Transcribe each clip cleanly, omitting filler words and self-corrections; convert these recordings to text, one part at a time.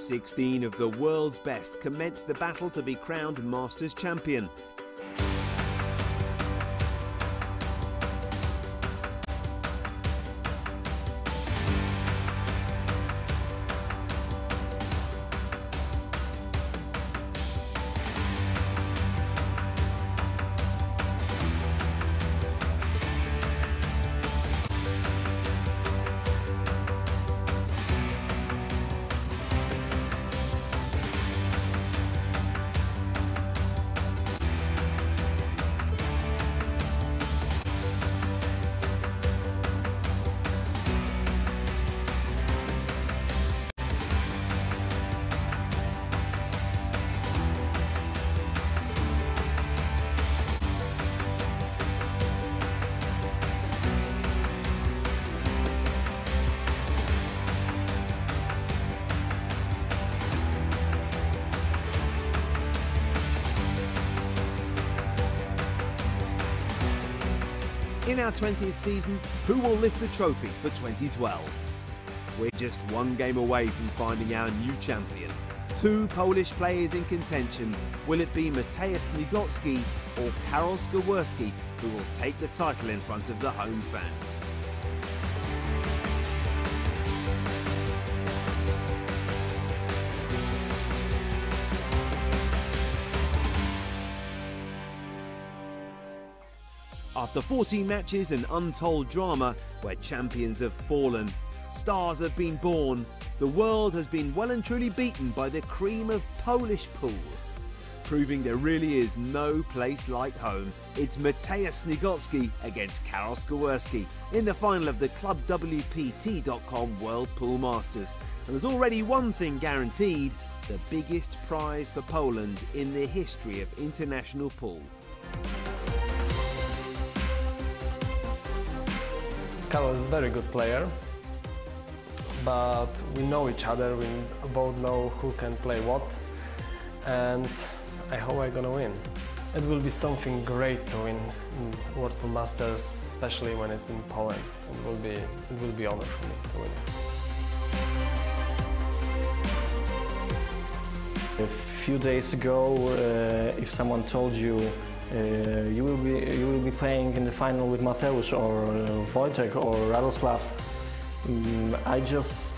16 of the world's best commenced the battle to be crowned Masters champion. In our 20th season, who will lift the trophy for 2012? We're just one game away from finding our new champion. Two Polish players in contention. Will it be Mateusz Śniegocki or Karol Skowerski who will take the title in front of the home fans? After 14 matches and untold drama where champions have fallen, stars have been born, the world has been well and truly beaten by the cream of Polish pool. Proving there really is no place like home, it's Mateusz Śniegocki against Karol Skowerski in the final of the ClubWPT.com World Pool Masters. And there's already one thing guaranteed, the biggest prize for Poland in the history of international pool. Karol is a very good player, but we know each other, we both know who can play what, and I hope I'm gonna win. It will be something great to win in World Pool Masters, especially when it's in Poland. It will be an honor for me to win. A few days ago, if someone told you you will be playing in the final with Mateusz or Wojtek or Radoslav, I just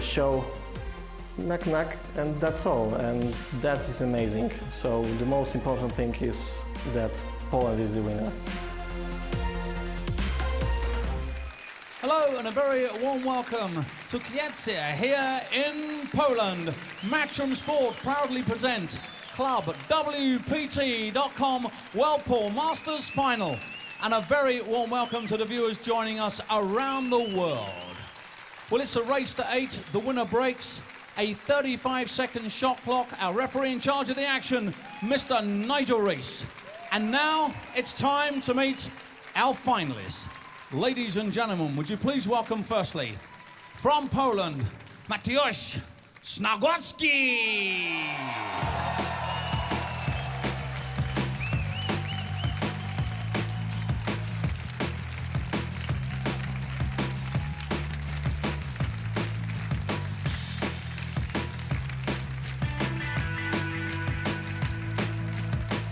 show knock knock and that's all, and that is amazing. So the most important thing is that Poland is the winner. Hello and a very warm welcome to Kielce here in Poland. Matchroom Sport proudly present ClubWPT.com World Pool Masters Final. And a very warm welcome to the viewers joining us around the world. Well, it's a race to 8. The winner breaks. A 35-second shot clock. Our referee in charge of the action, Mr. Nigel Rees. And now it's time to meet our finalists. Ladies and gentlemen, would you please welcome firstly, from Poland, Mateusz Śniegocki.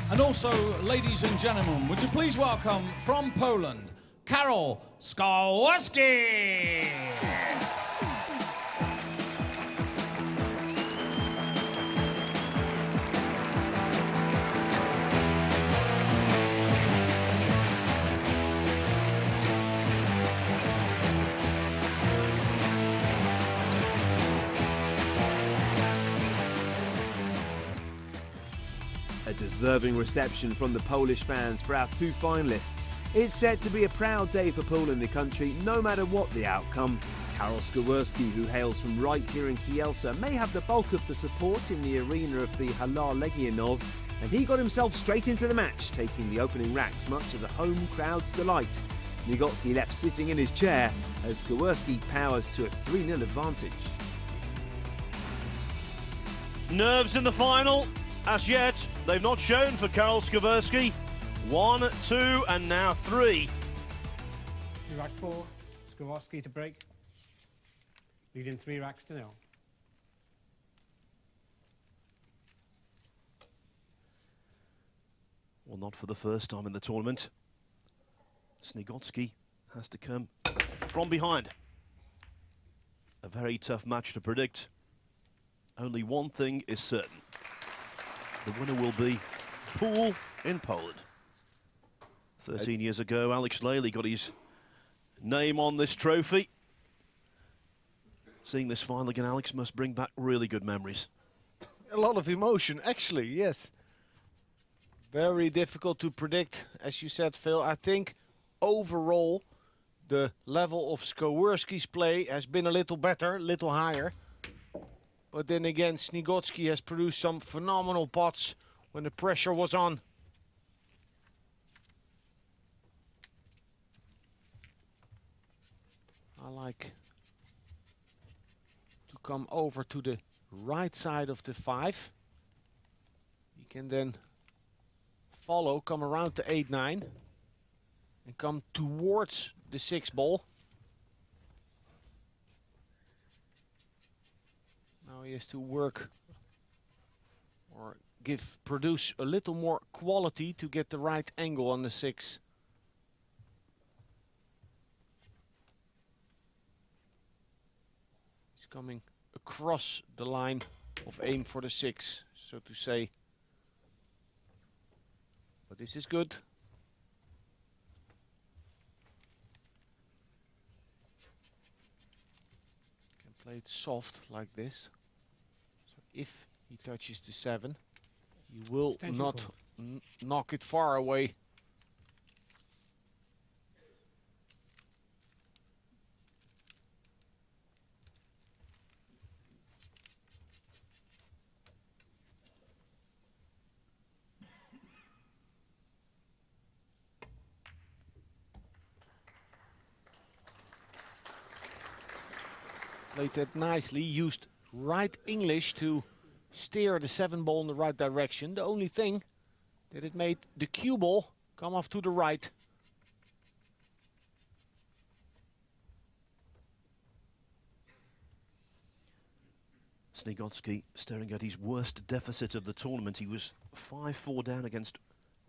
And also, ladies and gentlemen, would you please welcome from Poland, Karol Skowerski. A deserving reception from the Polish fans for our two finalists. It's set to be a proud day for pool in the country, no matter what the outcome. Karol Skowerski, who hails from right here in Kielce, may have the bulk of the support in the arena of the Halal Legionov, and he got himself straight into the match, taking the opening racks much to the home crowd's delight. Śniegocki left sitting in his chair as Skowerski powers to a 3-0 advantage. Nerves in the final. As yet, they've not shown for Karol Skowerski. 1, 2, and now 3. Rack 4, Skowerski to break. Leading 3 racks to 0. Well, not for the first time in the tournament. Śniegocki has to come from behind. A very tough match to predict. Only one thing is certain. The winner will be Pool in Poland. 13 years ago, Alex Lely got his name on this trophy. Seeing this final again, Alex, must bring back really good memories. A lot of emotion, actually, yes. Very difficult to predict, as you said, Phil. I think overall the level of Skowerski's play has been a little better, a little higher. But then again, Śniegocki has produced some phenomenal pots when the pressure was on. I like to come over to the right side of the 5. He can then follow, come around the 8-9 and come towards the 6 ball. Now he has to work or produce a little more quality to get the right angle on the 6. He's coming across the line of aim for the 6, so to say. But this is good. Can play it soft like this. So if he touches the 7, he will not knock it far away. Played that nicely, used right English to steer the 7 ball in the right direction. The only thing that it made the cue ball come off to the right. Śniegocki staring at his worst deficit of the tournament. He was 5-4 down against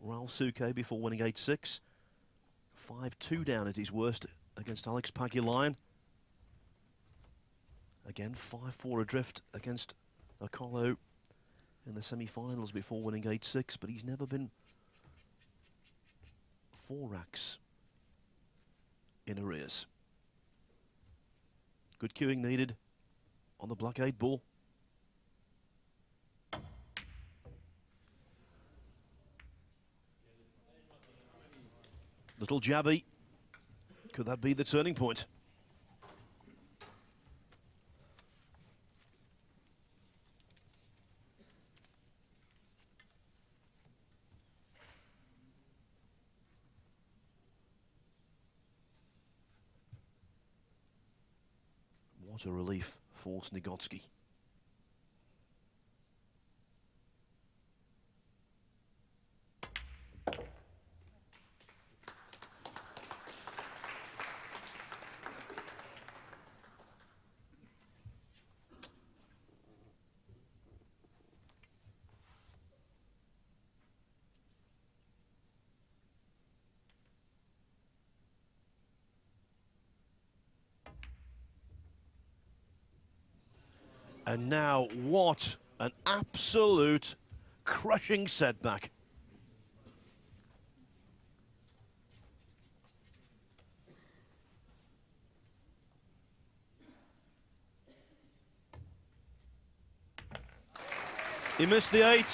Raul Suke before winning 8-6. 5-2 down at his worst against Alex Pagulayan. Again, 5-4 adrift against Akolo in the semi-finals before winning 8-6, but he's never been 4 racks in arrears. Good cueing needed on the black 8 ball. Little jabby. Could that be the turning point? What a relief for Śniegocki. And now, what an absolute crushing setback. He missed the 8,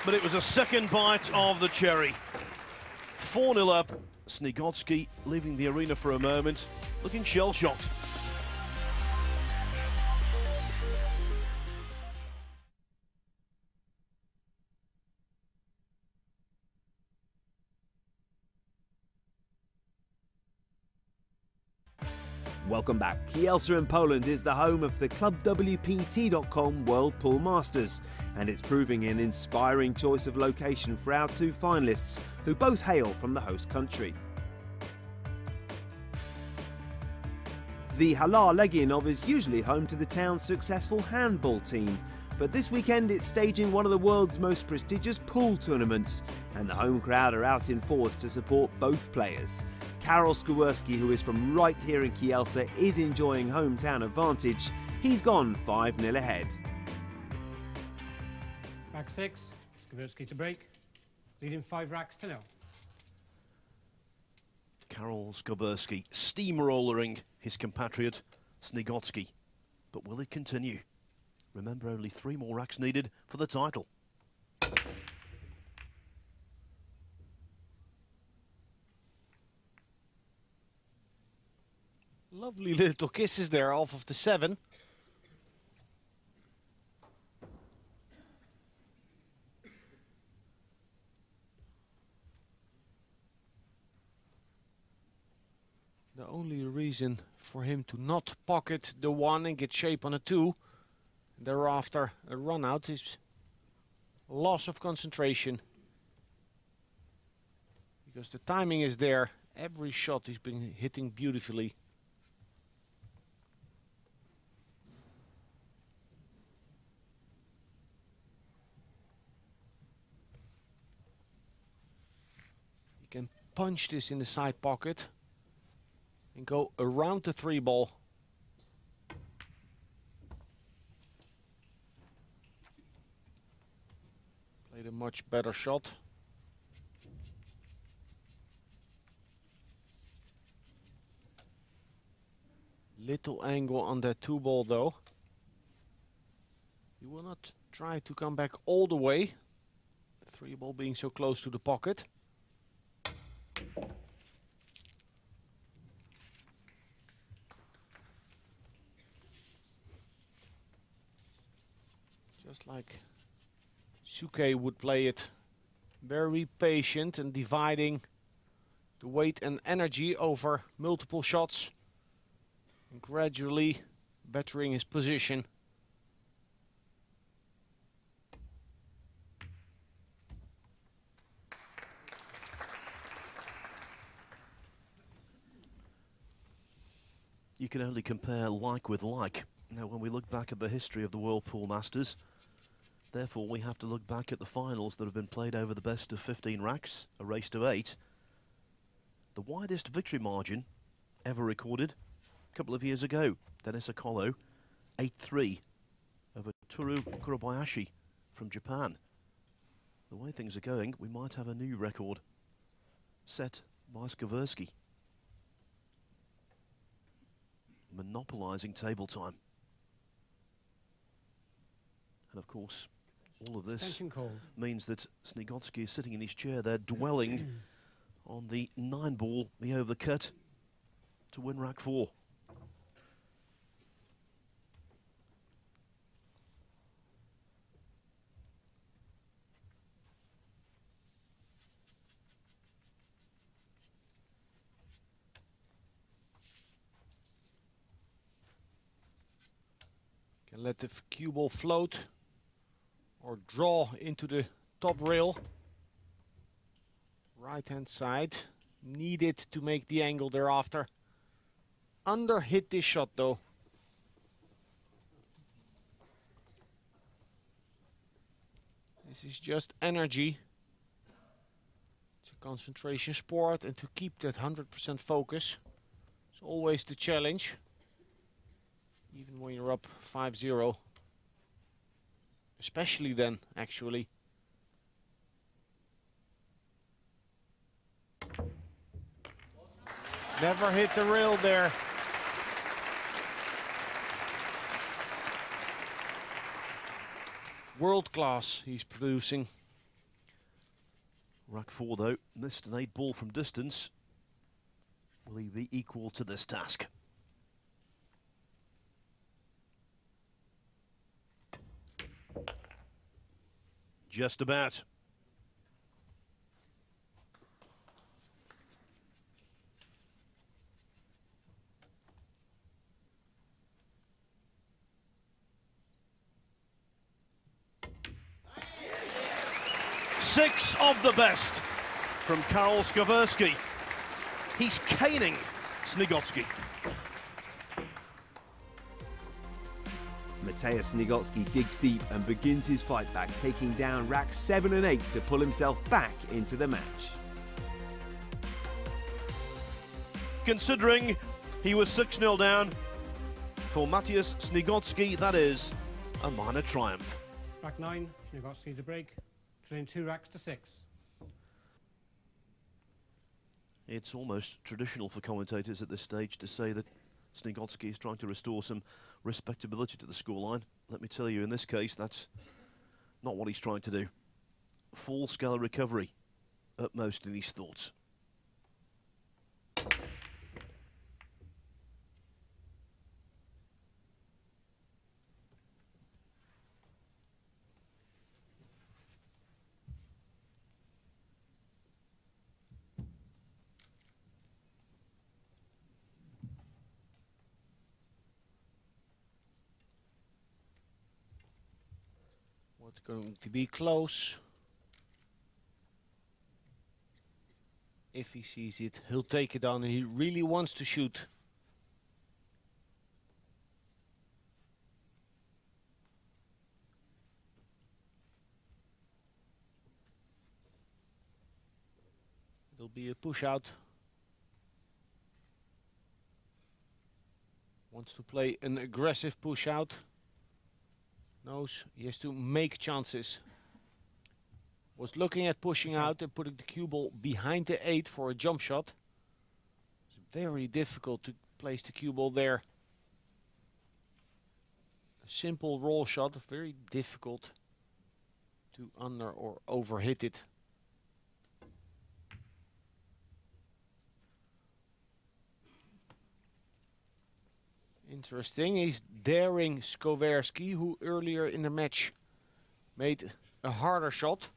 but it was a second bite of the cherry. 4-0 up, Śniegocki leaving the arena for a moment, looking shell-shocked. Welcome back. Kielce in Poland is the home of the ClubWPT.com World Pool Masters, and it's proving an inspiring choice of location for our 2 finalists, who both hail from the host country. The Hala Legionov is usually home to the town's successful handball team, But this weekend it's staging one of the world's most prestigious pool tournaments, and the home crowd are out in force to support both players. Karol Skowerski, who is from right here in Kielce, is enjoying hometown advantage. He's gone 5-0 ahead. Rack 6, Skowerski to break, leading 5 racks to 0. Karol Skowerski steamrollering his compatriot Śniegocki. But will it continue? Remember, only 3 more racks needed for the title. Lovely little kisses there off of the 7. The only reason for him to not pocket the 1 and get shape on a 2, thereafter a run out, is loss of concentration. Because the timing is there, every shot he's been hitting beautifully. You can punch this in the side pocket and go around the 3 ball. Played a much better shot. Little angle on that 2 ball though. You will not try to come back all the way. The 3 ball being so close to the pocket. Just like Suke would play it, very patient and dividing the weight and energy over multiple shots and gradually bettering his position. You can only compare like with like. Now, when we look back at the history of the World Pool Masters, therefore we have to look back at the finals that have been played over the best of 15 racks, a race to 8. The widest victory margin ever recorded a couple of years ago. Dennis Akolo, 8-3 over Toru Kurobayashi from Japan. The way things are going, we might have a new record set by Skowerski. Monopolising table time. And of course, all of this means that Śniegocki is sitting in his chair there, dwelling on the 9 ball, the overcut, to win rack 4. Can let the cue ball float or draw into the top rail. Right hand side, needed to make the angle thereafter. Under hit this shot though. This is just energy. It's a concentration sport, and to keep that 100% focus is always the challenge. Even when you're up 5-0. Especially then, actually. Never hit the rail there. World class he's producing. Rack 4 though, missed an 8 ball from distance. Will he be equal to this task? Just about. Six of the best from Karol Skowerski. He's caning Śniegocki. Mateusz Śniegocki digs deep and begins his fight back, taking down racks 7 and 8 to pull himself back into the match. Considering he was 6-0 down, for Mateusz Śniegocki, that is a minor triumph. Rack 9, Śniegocki to break, trailing 2 racks to 6. It's almost traditional for commentators at this stage to say that Śniegocki is trying to restore some respectability to the scoreline. Let me tell you, in this case, that's not what he's trying to do. Full-scale recovery, at most in his thoughts. What's going to be close? If he sees it, he'll take it on, and he really wants to shoot. It'll be a push out. Wants to play an aggressive push out. Knows he has to make chances. Was looking at pushing out and putting the cue ball behind the 8 for a jump shot. It's very difficult to place the cue ball there. A simple roll shot, very difficult to under or over hit it. Interesting, he's daring Skowerski, who earlier in the match made a harder shot.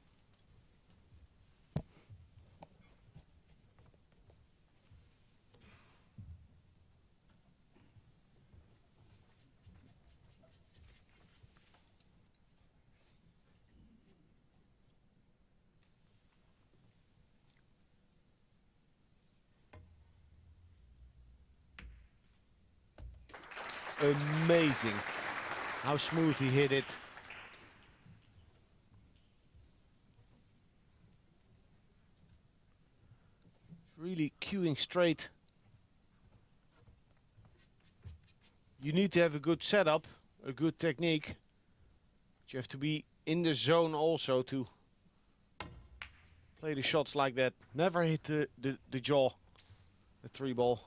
Amazing how smooth he hit it. Really cueing straight. You need to have a good setup, a good technique. But you have to be in the zone also to play the shots like that. Never hit the jaw, the 3 ball.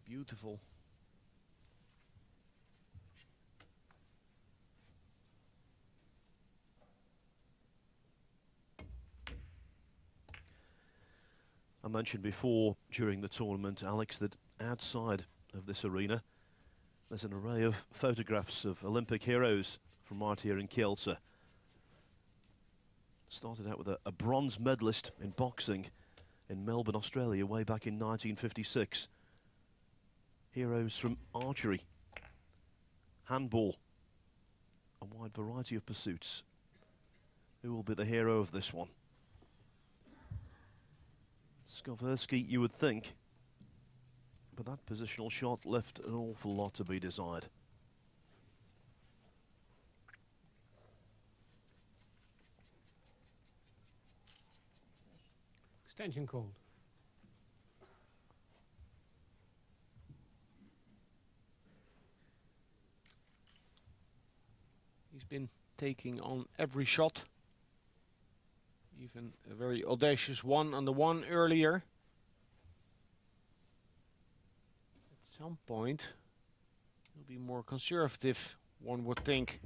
Beautiful. I mentioned before during the tournament, Alex, that outside of this arena there's an array of photographs of Olympic heroes from right here in Kielce. Started out with a bronze medalist in boxing in Melbourne, Australia, way back in 1956. Heroes from archery, handball, a wide variety of pursuits. Who will be the hero of this one? Skowerski, you would think, but that positional shot left an awful lot to be desired. Extension called. He's been taking on every shot. Even a very audacious one on the 1 earlier. At some point, he'll be more conservative, one would think.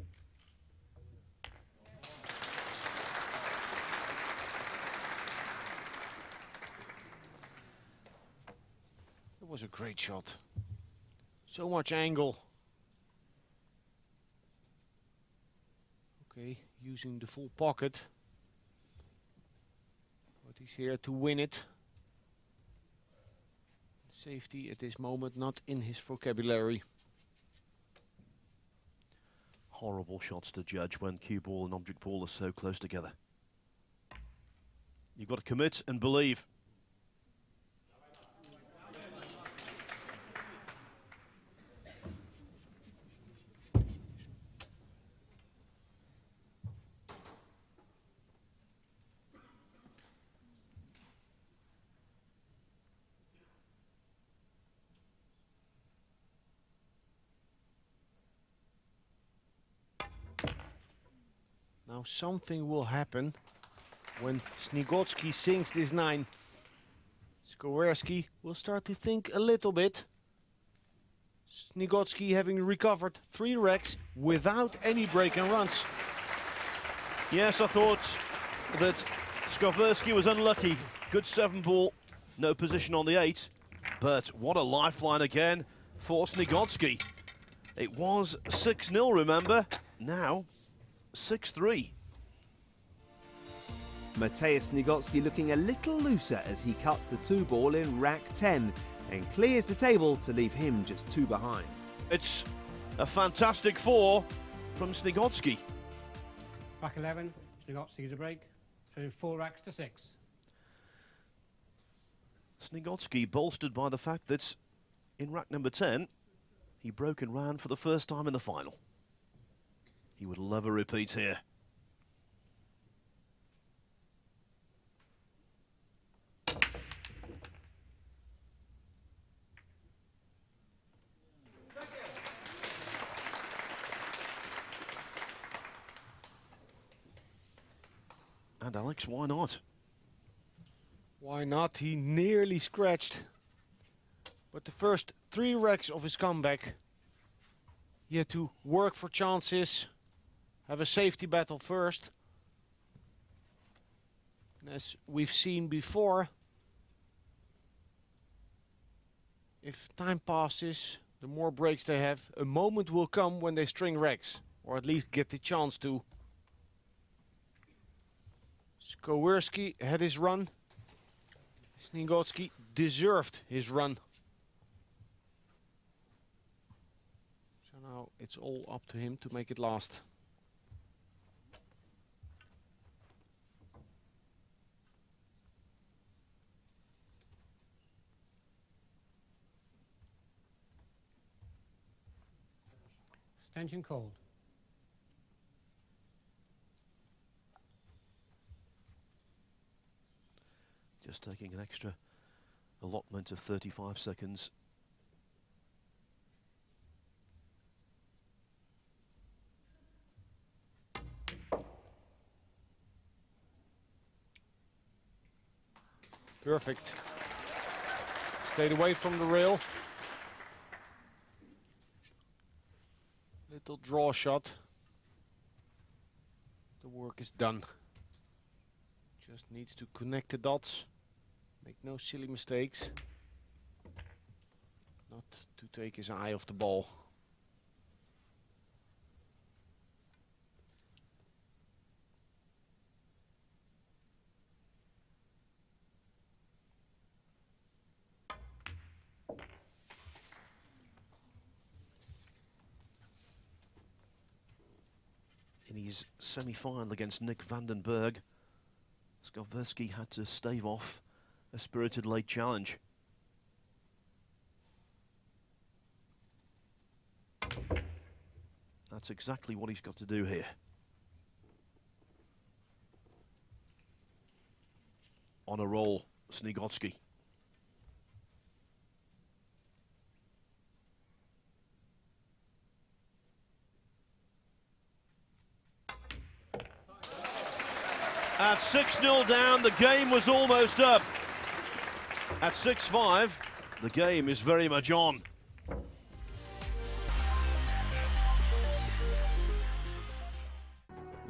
It was a great shot. So much angle. Okay, using the full pocket. But he's here to win it. Safety at this moment not in his vocabulary. Horrible shots to judge when cue ball and object ball are so close together. You've got to commit and believe. Now something will happen when Śniegocki sinks this 9. Skowerski will start to think a little bit. Śniegocki having recovered 3 racks without any break and runs. Yes, I thought that Skowerski was unlucky. Good 7 ball, no position on the 8. But what a lifeline again for Śniegocki. It was 6-0, remember? Now 6-3. Mateusz Śniegocki looking a little looser as he cuts the 2 ball in rack 10 and clears the table to leave him just 2 behind. It's a fantastic 4 from Śniegocki. Rack 11, Śniegocki to break, trailing 4 racks to 6. Śniegocki bolstered by the fact that in rack number 10 he broke and ran for the first time in the final. He would love a repeat here. And Alex, why not? Why not? He nearly scratched. But the first 3 racks of his comeback, he had to work for chances, have a safety battle first. And as we've seen before, if time passes, the more breaks they have, a moment will come when they string racks, or at least get the chance to. Skowerski had his run. Śniegocki deserved his run. So now it's all up to him to make it last. Stench and cold. Just taking an extra allotment of 35 seconds. Perfect. Stayed away from the rail. Little draw shot. The work is done. Just needs to connect the dots. Make no silly mistakes. Not to take his eye off the ball. In his semi-final against Nick Vandenberg, Skowerski had to stave off a spirited late challenge. That's exactly what he's got to do here. On a roll, Śniegocki. At 6-0 down, the game was almost up. At 6-5, the game is very much on.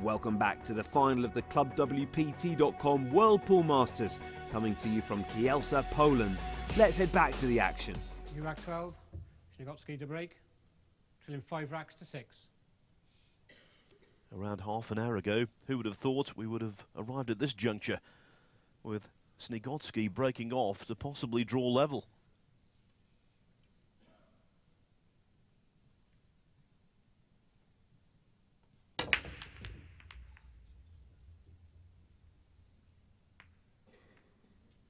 Welcome back to the final of the ClubWPT.com World Pool Masters, coming to you from Kielce, Poland. Let's head back to the action. New rack 12, Śniegocki to break, trailing 5 racks to 6. Around half an hour ago, who would have thought we would have arrived at this juncture with Śniegocki breaking off to possibly draw level.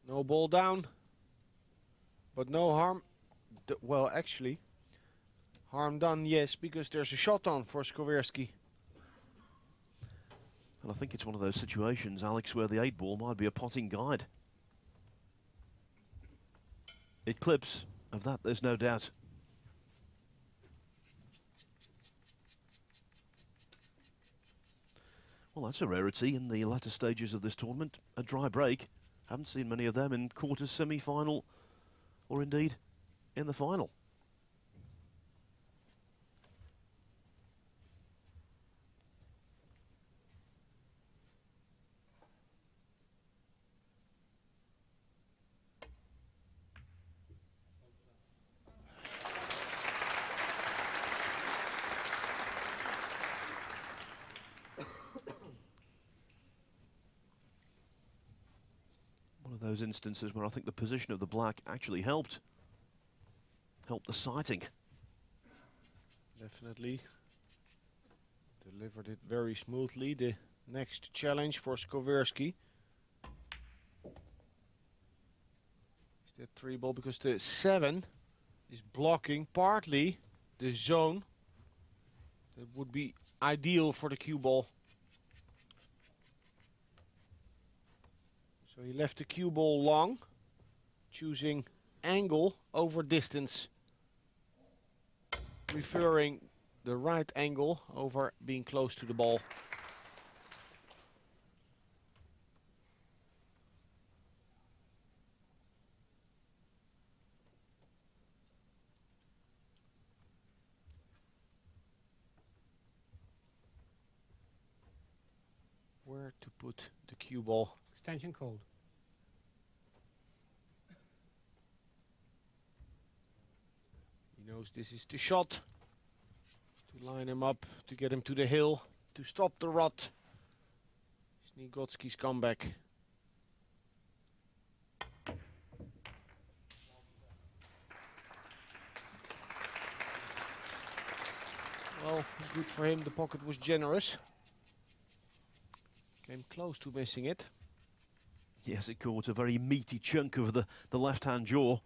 No ball down, but no harm. Well, actually, harm done, yes, because there's a shot on for Skowerski. And I think it's one of those situations, Alex, where the 8 ball might be a potting guide. It clips, of that there's no doubt. Well, that's a rarity in the latter stages of this tournament. A dry break. Haven't seen many of them in quarters, semi-final, or indeed in the final. Those instances where I think the position of the black actually helped the sighting. Definitely delivered it very smoothly. The next challenge for Skowerski is the 3 ball, because the 7 is blocking partly the zone that would be ideal for the cue ball. So he left the cue ball long, choosing angle over distance, preferring the right angle over being close to the ball. Where to put the cue ball? Extension called. He knows this is the shot to line him up, to get him to the hill, to stop the rot. Śniegocki's comeback. Well, good for him, the pocket was generous. Came close to missing it. Yes, it caught a very meaty chunk of the left-hand jaw.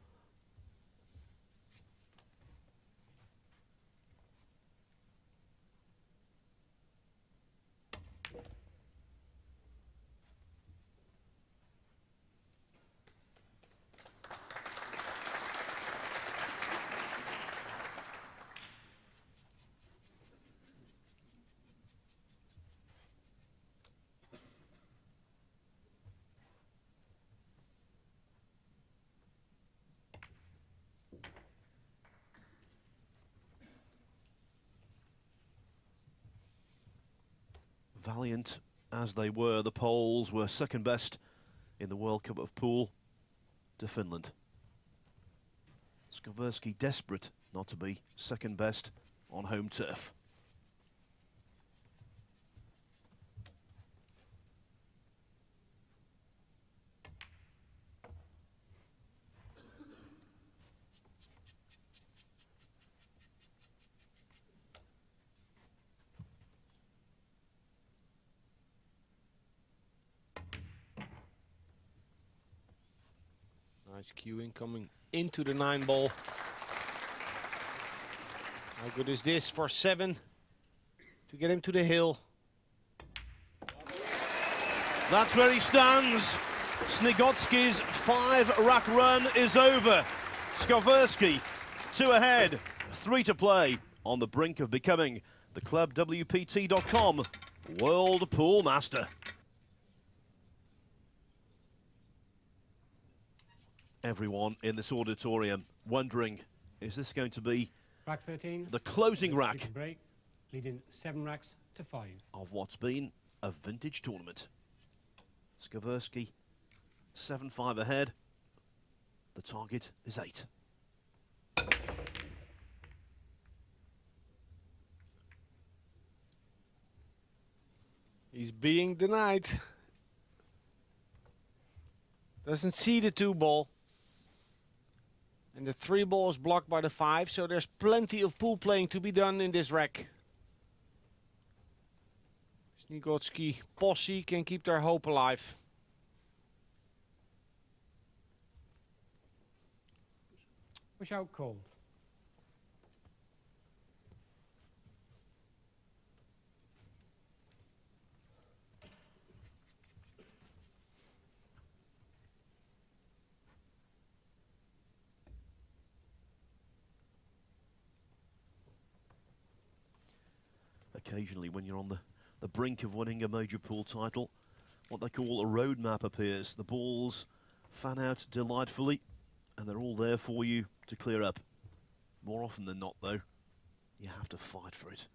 Valiant as they were, the Poles were second best in the World Cup of Pool to Finland. Skowerski desperate not to be second best on home turf. Nice cueing coming into the 9 ball. How good is this for 7 to get him to the hill? That's where he stands. Śniegocki's 5-rack run is over. Skowerski 2 ahead, 3 to play, on the brink of becoming the clubwpt.com World Pool Master. Everyone in this auditorium wondering, is this going to be Rack 13. the closing rack Break, leading 7 racks to 5. of what's been a vintage tournament? Skowerski 7-5 ahead. The target is 8. He's being denied. Doesn't see the 2 ball. And the 3 ball is blocked by the 5, so there's plenty of pool playing to be done in this rack. Śniegocki posse can keep their hope alive. Push out cold. Occasionally when you're on the brink of winning a major pool title. What they call a roadmap appears. The balls fan out delightfully, and they're all there for you to clear up. More often than not, though, you have to fight for it.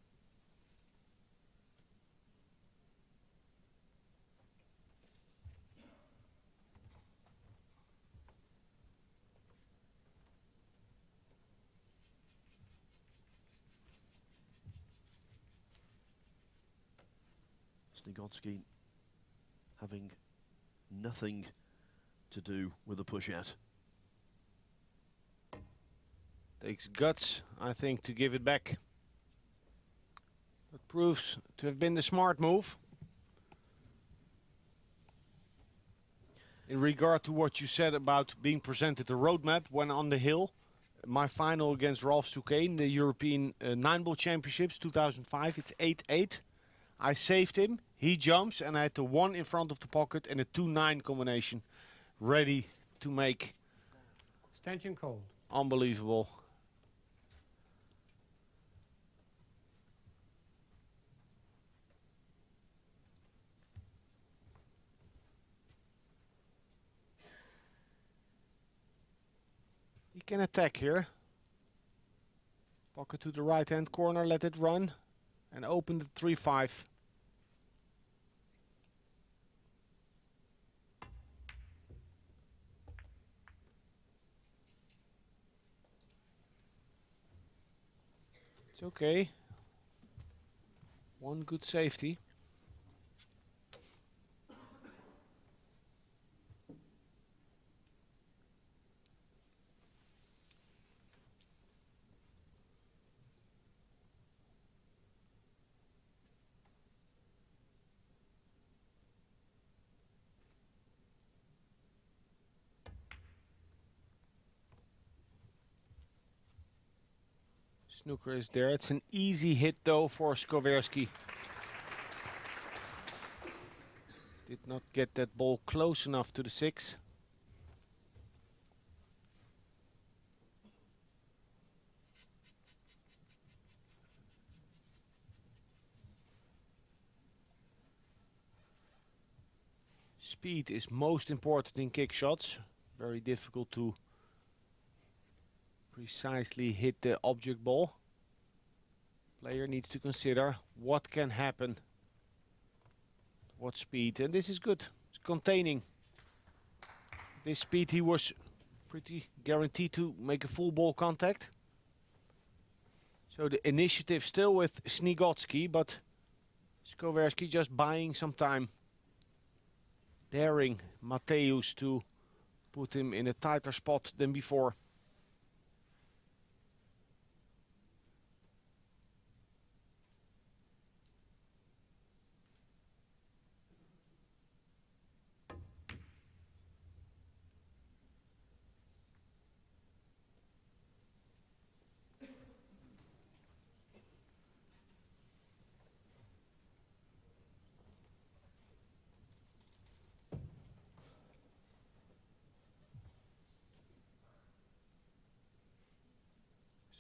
Śniegocki having nothing to do with the push out. Takes guts, I think, to give it back. It proves to have been the smart move. In regard to what you said about being presented a roadmap when on the hill, my final against Rolf Souquet in the European 9-ball Championships 2005, it's 8-8. I saved him, he jumps, and I had the 1 in front of the pocket and a 2-9 combination ready to make. Stench cold. Unbelievable. He can attack here. Pocket to the right hand corner, let it run, and open the 3-5. It's okay. One good safety. Snooker is there. It's an easy hit though for Skowerski. Did not get that ball close enough to the 6. Speed is most important in kick shots. Very difficult to precisely hit the object ball. Player needs to consider what can happen, what speed, and this is good. It's containing. This speed he was pretty guaranteed to make a full ball contact. So the initiative still with Śniegocki, but Skowerski just buying some time. Daring Mateusz to put him in a tighter spot than before.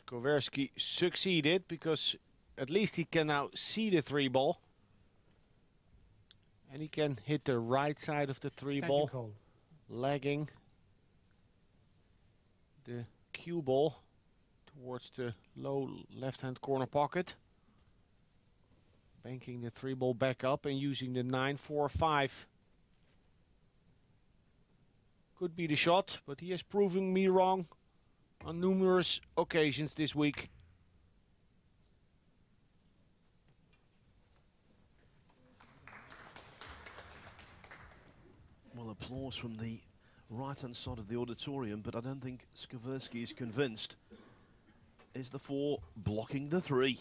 Skowerski succeeded because at least he can now see the 3-ball. And he can hit the right side of the 3-ball, lagging the cue ball towards the low left-hand corner pocket. Banking the 3-ball back up and using the 9-4-5. Could be the shot, but he has proven me wrong on numerous occasions this week. Well, applause from the right-hand side of the auditorium, but I don't think Skowerski is convinced. Is the 4 blocking the 3?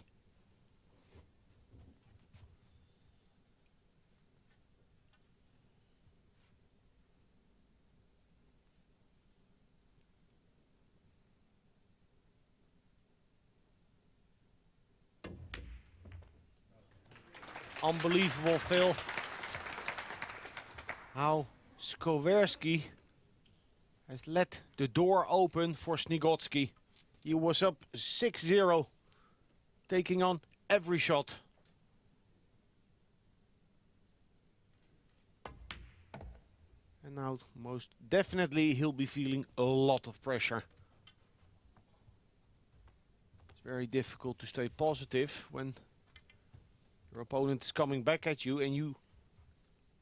Unbelievable, Phil. How Skowerski has let the door open for Śniegocki. He was up 6-0, taking on every shot. And now most definitely he'll be feeling a lot of pressure. It's very difficult to stay positive when your opponent is coming back at you and you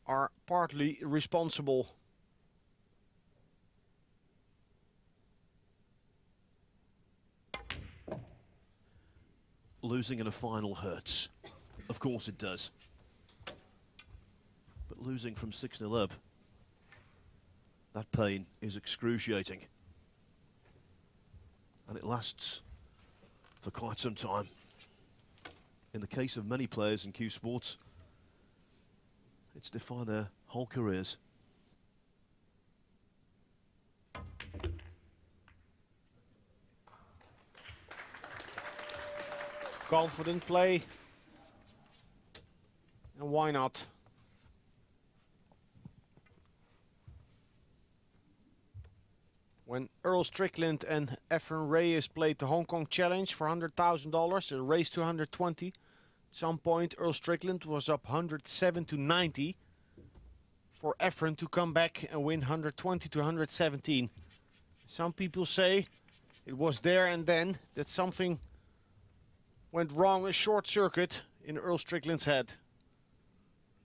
are partly responsible. Losing in a final hurts. Of course it does. But losing from 6-0 up, that pain is excruciating. And it lasts for quite some time. In the case of many players in Q Sports, it's defined their whole careers. Confident play. And why not? When Earl Strickland and Efren Reyes played the Hong Kong Challenge for $100,000, a race to 120. At some point, Earl Strickland was up 107 to 90 for Efren to come back and win 120 to 117. Some people say it was there and then that something went wrong, a short circuit in Earl Strickland's head.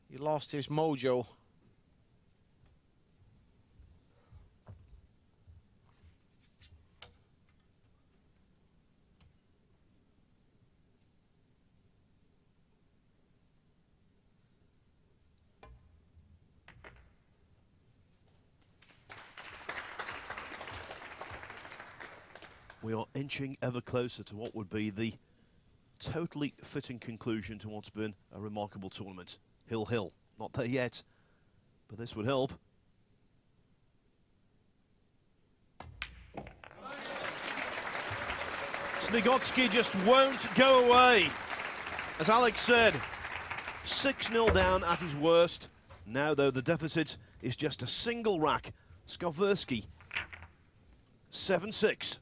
He lost his mojo. We are inching ever closer to what would be the totally fitting conclusion to what's been a remarkable tournament. Hill. Not there yet, but this would help. Śniegocki just won't go away. As Alex said, 6-0 down at his worst. Now, though, the deficit is just a single rack. Skowerski, 7-6.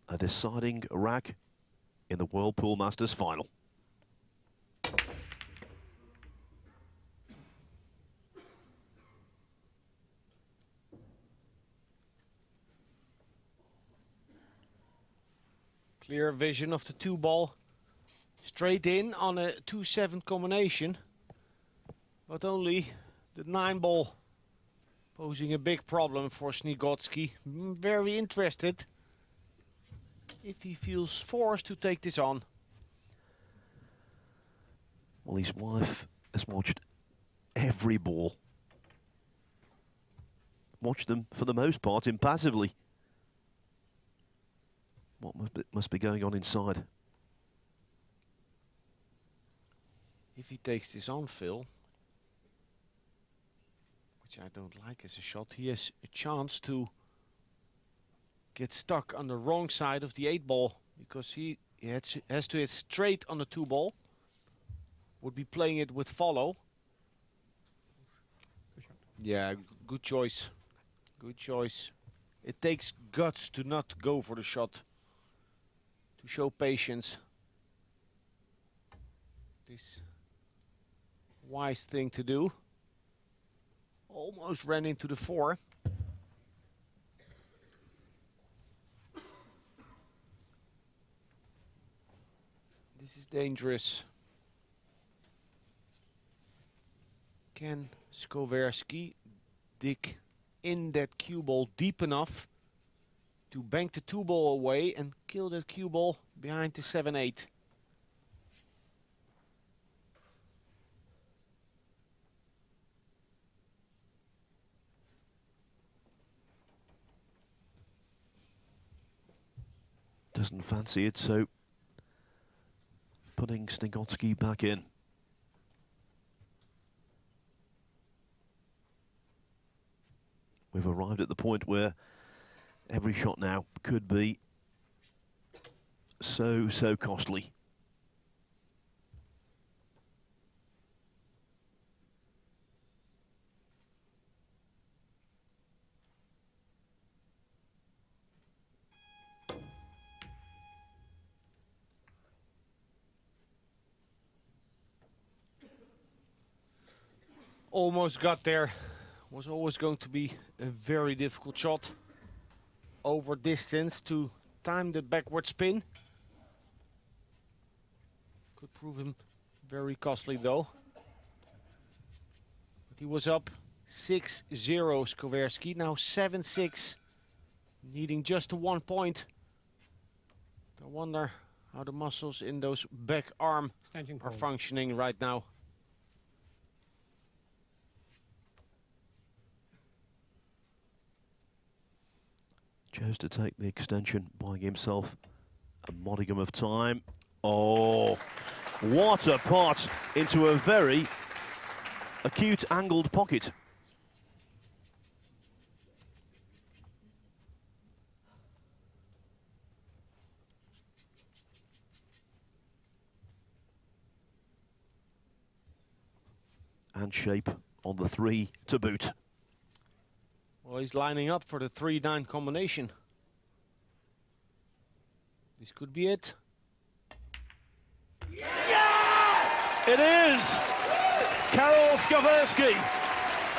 A deciding rack in the Whirlpool Masters final. Clear vision of the 2-ball. Straight in on a 2-7 combination. But only the 9-ball posing a big problem for Śniegocki. Very interested if he feels forced to take this on. Well, his wife has watched every ball. Watched them, for the most part, impassively. What must be going on inside? If he takes this on, Phil, which I don't like as a shot, he has a chance to get stuck on the wrong side of the 8-ball, because he has to hit straight on the 2-ball. Would be playing it with follow. Yeah, good choice. Good choice. It takes guts to not go for the shot, to show patience. This wise thing to do. Almost ran into the 4. This is dangerous. Can Skowerski dig in that cue ball deep enough to bank the 2-ball away and kill that cue ball behind the 7-8? Doesn't fancy it, so putting Śniegocki back in. We've arrived at the point where every shot now could be so costly. Almost got there. Was always going to be a very difficult shot. Over distance to time the backward spin. Could prove him very costly though. But he was up 6-0, Skowerski. Now 7-6. Needing just a 1 point. I wonder how the muscles in those back arm are functioning right now. Chose to take the extension, buying himself a modicum of time. Oh, what a pot into a very acute angled pocket. And shape on the 3 to boot. Well, he's lining up for the 3-9 combination. This could be it. Yeah! It is! Karol Skowerski.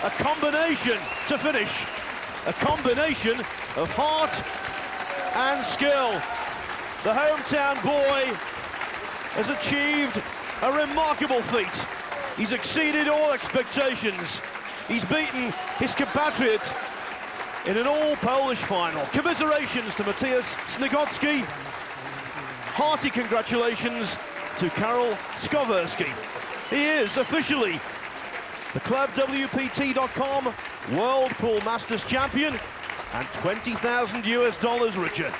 A combination to finish. A combination of heart and skill. The hometown boy has achieved a remarkable feat. He's exceeded all expectations. He's beaten his compatriot in an all-Polish final. Commiserations to Mateusz Śniegocki. Hearty congratulations to Karol Skowerski. He is officially the Club WPT.com World Pool Masters champion and $20,000 richer.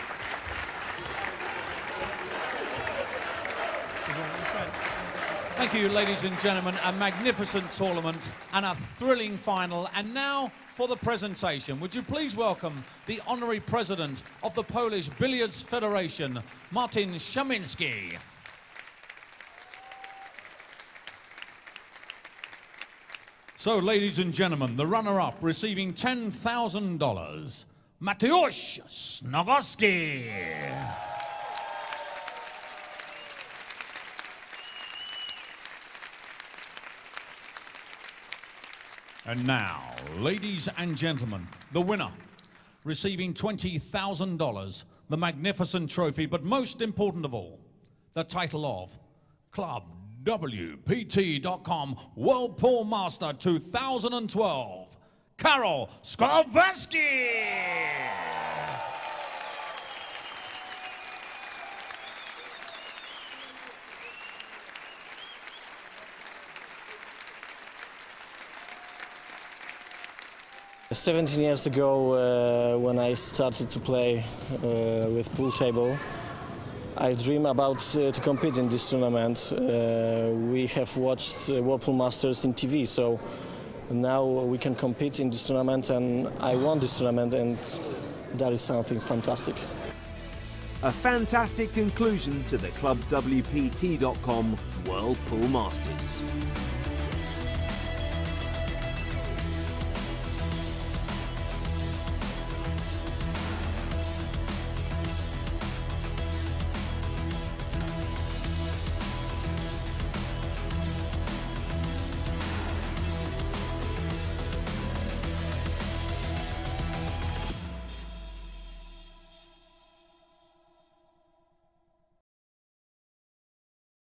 Thank you, ladies and gentlemen. A magnificent tournament and a thrilling final. And now for the presentation. Would you please welcome the Honorary President of the Polish Billiards Federation, Mateusz Śniegocki. So, ladies and gentlemen, the runner-up receiving $10,000, Mateusz Śniegocki. And now, ladies and gentlemen, the winner, receiving $20,000, the magnificent trophy, but most important of all, the title of Club WPT.com World Pool Master 2012, Karol Skowerski. 17 years ago, when I started to play with pool table, I dream about to compete in this tournament. We have watched World Pool Masters in TV, so now we can compete in this tournament, and I won this tournament, and that is something fantastic. A fantastic conclusion to the Club WPT.com World Pool Masters.